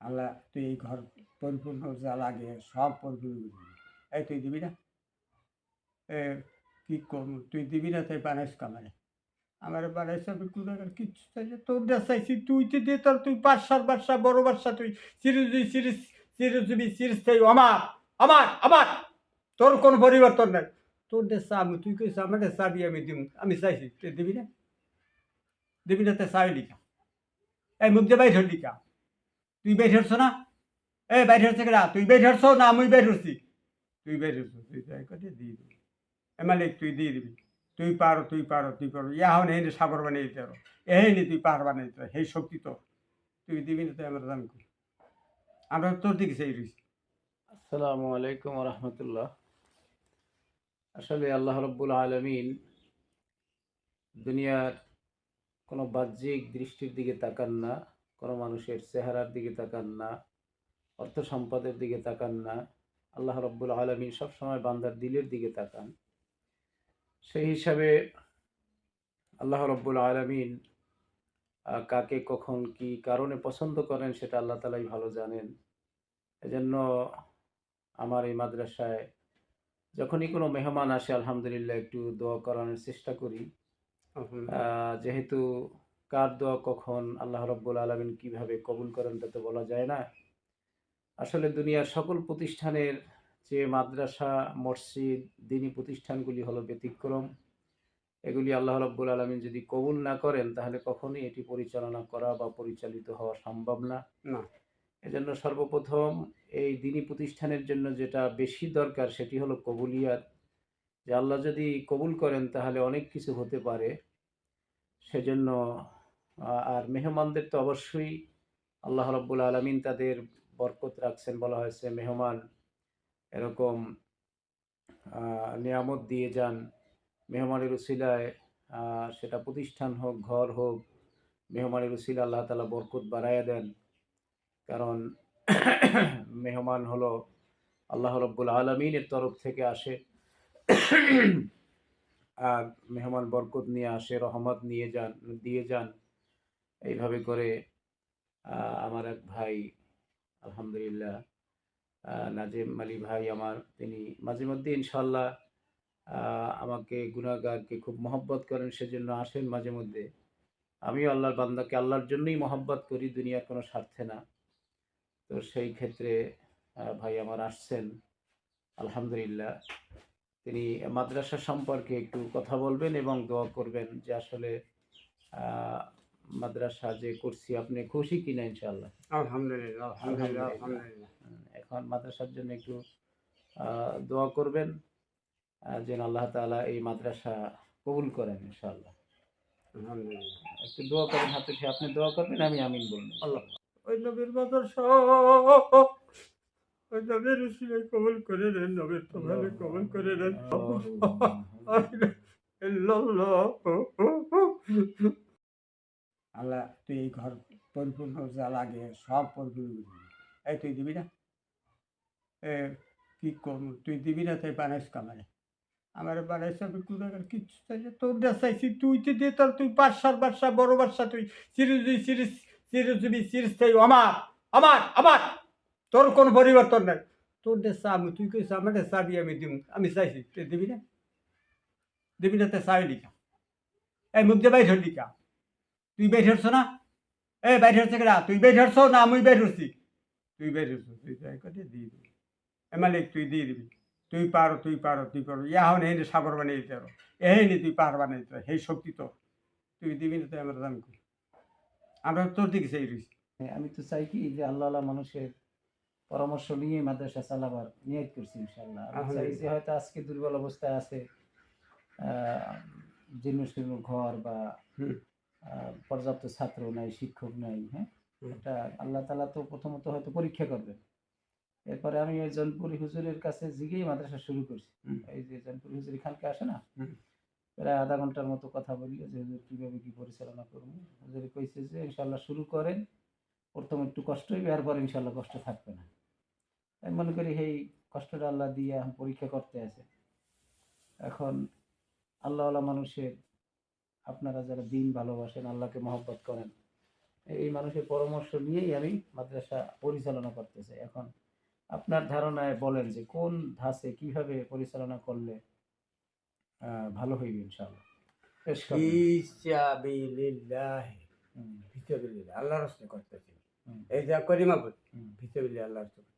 আল্লাহ তুই এই ঘর পরিপূর্ণ যা লাগে সব পরিপূর্ণ করে দিবি। এই তুই দিবি না? এ কি করবো, তুই দিবি না তাই বানাইস কামারে। আমার বানাইস আমি কুড়াগার কিচ্ছু চাই না, তোর যা চাইছি তুই তো দে, তোর তুই বাদশার বাদশা বড় বাদশা, তুই চিরজীবী চিরজীবী চিরস্থায়ী আমার আমার আমার, তোর কোনো পরিবর্তন নাই। তোর দে চা আমি, তুই কইস আমার দে চাবি আমি দিব, আমি চাইছি তুই দিবি না? দিবি না তাই চাবি লিখা। এই মুখ দিয়ে বাইর হলি কা? তুই বের হচ্ছ না? এ বাইর হচ্ছে কেনা? তুই বের হচ্ছ না আমি বের হচ্ছি? তুই বের হচ্ছ, তুই তাই করে দিয়ে দিবি। এ মালিক তুই দিয়ে দিবি। তুই পারো তুই পারো তুই পারো, ইয়া হন এই সাগর বানিয়ে দিতে পারো, এই তুই পার বানিয়ে দিতে পারো, সেই শক্তি তোর। তুই দিবি না, তুই আমরা দাম করি, আমরা তোর দিকে সেই রয়েছি। আসসালামু আলাইকুম রহমতুল্লাহ। আসলে আল্লাহ রব্বুল আলমিন দুনিয়ার কোনো বাহ্যিক দৃষ্টির দিকে তাকান না, কোনো মানুষের চেহারার দিকে তাকান না, অর্থ সম্পদের দিকে তাকান না। আল্লাহ রব্বুল আলমিন সবসময় বান্দার দিলের দিকে তাকান। সেই হিসাবে আল্লাহ রব্বুল আলমিন কাকে কখন কি কারণে পছন্দ করেন সেটা আল্লাহ তালাই ভালো জানেন। এজন্য আমার এই মাদ্রাসায় যখনই কোনো মেহমান আসে আলহামদুলিল্লাহ একটু দোয়া করানোর চেষ্টা করি। যেহেতু কার দোয়া কখন আল্লাহ রব্বুল আলমিন কিভাবে কবুল করেন তা তো বলা যায় না। আসলে দুনিয়ার সকল প্রতিষ্ঠানের যে মাদ্রাসা, মসজিদ, দ্বীনি প্রতিষ্ঠানগুলি হলো ব্যতিক্রম। এগুলি আল্লাহ রব্বুল আলমিন যদি কবুল না করেন তাহলে কখনোই এটি পরিচালনা করা বা পরিচালিত হওয়া সম্ভব না। এজন্য সর্বপ্রথম এই দ্বীনি প্রতিষ্ঠানের জন্য যেটা বেশি দরকার সেটি হলো কবুলিয়াত। যে আল্লাহ যদি কবুল করেন তাহলে অনেক কিছু হতে পারে। সেজন্য আর মেহমানদের তো অবশ্যই আল্লাহ রব্বুল আলমিন তাদের বরকত রাখছেন। বলা হয়েছে মেহমান এরকম নিয়ামত দিয়ে যান, মেহমানের উসিলায় সেটা প্রতিষ্ঠান হোক, ঘর হোক, মেহমানের উসিলা আল্লাহ তাআলা বরকত বাড়াইয়া দেন। কারণ মেহমান হলো আল্লাহ রব্বুল আলমিনের তরফ থেকে আসে, আর মেহমান বরকত নিয়ে আসে, রহমত দিয়ে যান। এইভাবে করে আমার এক ভাই আলহামদুলিল্লাহ নাজিম আলী ভাই আমার, তিনি মাঝে মধ্যে ইনশাল্লাহ আমাকে গুনাহগারকে খুব মহব্বত করেন, সেজন্য আসেন মাঝে মধ্যে। আমিও আল্লাহর বান্দাকে আল্লাহর জন্যই মহব্বত করি, দুনিয়ার কোনো স্বার্থে না। তো সেই ক্ষেত্রে ভাই আমার আসছেন আলহামদুলিল্লাহ। তিনি মাদ্রাসা সম্পর্কে একটু কথা বলবেন এবং দোয়া করবেন যে আসলে মাদ্রাসা যে করছি আপনি খুশি কিনা। ইনশাআল্লাহ আলহামদুলিল্লাহ আলহামদুলিল্লাহ আলহামদুলিল্লাহ। এখন মাদ্রাসার জন্য একটু দোয়া করবেন যেন আল্লাহ তাআলা এই মাদ্রাসা কবুল করেন ইনশাআল্লাহ। আলহামদুলিল্লাহ। একটু দোয়া করেন, হাতে আপনি দোয়া করবেন, আমি আমিন বলবো আল্লাহ ইনশাআল্লাহ। ওই নবীর মাদ্রাসা, ওই নবীর উসিলায় কবুল করে নেন, নবীর তোফালে কবুল করে নেন। আল্লাহ তুই এই ঘর পরিপূর্ণ যা লাগে সব পরিপূর্ণ করে দিবি। এই তুই দিবি না? এ কি করবো, তুই দিবি না তাই বানাইস কামারে। আমার বানাইস আমি কুড়াগার কিচ্ছু চাই না, তোর যা চাইছি তুই তো দে, তোর তুই বাদশার বাদশা বড় বাদশা, তুই চিরজীবী চিরজীবী চিরস্থায়ী আমার আমার আমার, তোর কোনো পরিবর্তন নাই। তোর দে চা আমি, তুই কইস আমার দে চাবি আমি দিব, আমি চাইছি তুই দিবি না? দিবি না তাই চাবি লিখা। এই মুখ দিয়ে বাইর হলি কা? তুই বের হচ্ছ না? এ বাইর হচ্ছে কেনা? তুই বের হচ্ছ না আমি বের হচ্ছি? তুই বের হচ্ছ, তুই তাই করে দিয়ে দিবি। এ মালিক তুই দিয়ে দিবি। তুই পারো তুই পারো তুই পারো, ইয়া হন এই সাগর বানিয়ে দিতে পারো, এই তুই পার বানিয়ে দিতে পারো, সেই শক্তি তোর। তুই দিবি না তাই আমরা দাম করি, আমরা তোর দিকে সেই রয়েছি। আমি তো চাই কি যে আল্লাহ মানুষের পরামর্শ নিয়ে মাদ্রাসা চালাবার নিয়ত করছি ইনশাআল্লাহ। আমি চাই যে হয়তো আজকে দুর্বল অবস্থায় আছে, জীর্ণ শীর্ণ ঘর বা পর্যাপ্ত ছাত্র নাই, শিক্ষক নাই, হ্যাঁ, এটা আল্লাহ তাআলা তো প্রথমত হয়তো পরীক্ষা করবেন। এরপরে আমি ওই জনপুরি হুজুরের কাছে জিগেই মাদ্রাসা শুরু করছি। এই যে জনপুরি হুজুর এখানকে আসে না, প্রায় আধা ঘন্টার মতো কথা বলি যে হুজুর কিভাবে কি পরিচালনা করবো। হুজুর কইছে যে ইনশাআল্লাহ শুরু করেন, প্রথম একটু কষ্ট হইবে, এরপর ইনশাআল্লাহ কষ্ট থাকবে না। আমি মনে করি এই কষ্টটা আল্লাহ দিয়ে এখন পরীক্ষা করতে আছে। এখন আল্লাহওয়ালা মানুষের, আপনারা যারা দিন ভালোবাসেন, আল্লাহকে মহব্বত করেন, এই মানুষের পরামর্শ নিয়েই আমি মাদ্রাসা পরিচালনা করতেছি। এখন আপনার ধারণায় বলেন যে কোন ধাঁচে কিভাবে পরিচালনা করলে ভালো হইবে ইনশাআল্লাহ? পেশ করেন। ফিসাবিলিল্লাহ, হুম, ফিসাবিলিল্লাহ আল্লাহর রাস্তায় করতেছি। হুম, এই যা করি মাবুদ, হুম। ফিসাবিলিল্লাহ আল্লাহর রাস্তায়